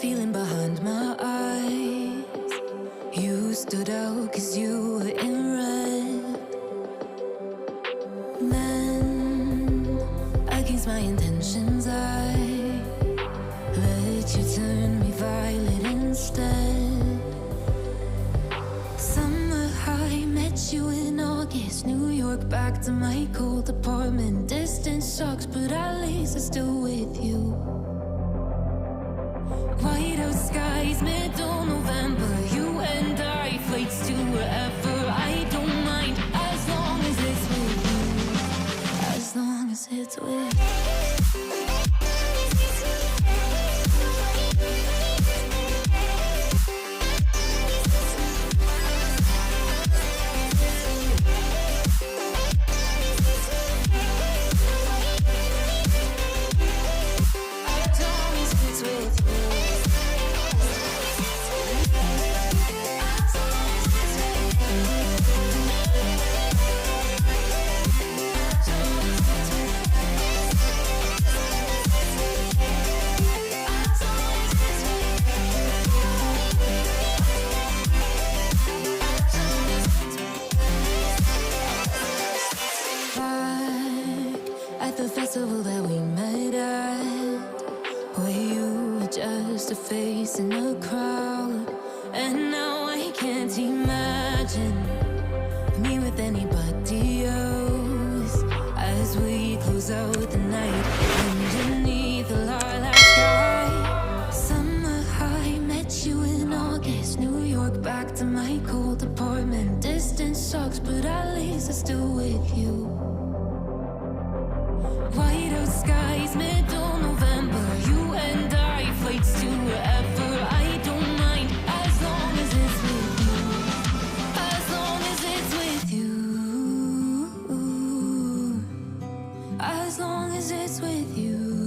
feeling behind my eyes. You stood out 'cause you were in red. Then, against my intentions, I let you turn me violet instead. Summer high, met you in August. New York, back to my cold apartment. Distance sucks, but at least I'm still with you. White out skies, middle November. You and I, flights to wherever. I don't mind, as long as it's with you. As long as it's with you. The festival that we met at, where you were just a face in a crowd. And now I can't imagine me with anybody else. As we close out the night underneath the lilac sky. Summer high, met you in August. New York, back to my cold apartment. Distance sucks, but at least I'm still with you. White out skies, middle November. You and I, flights to wherever. I don't mind, as long as it's with you. As long as it's with you. As long as it's with you.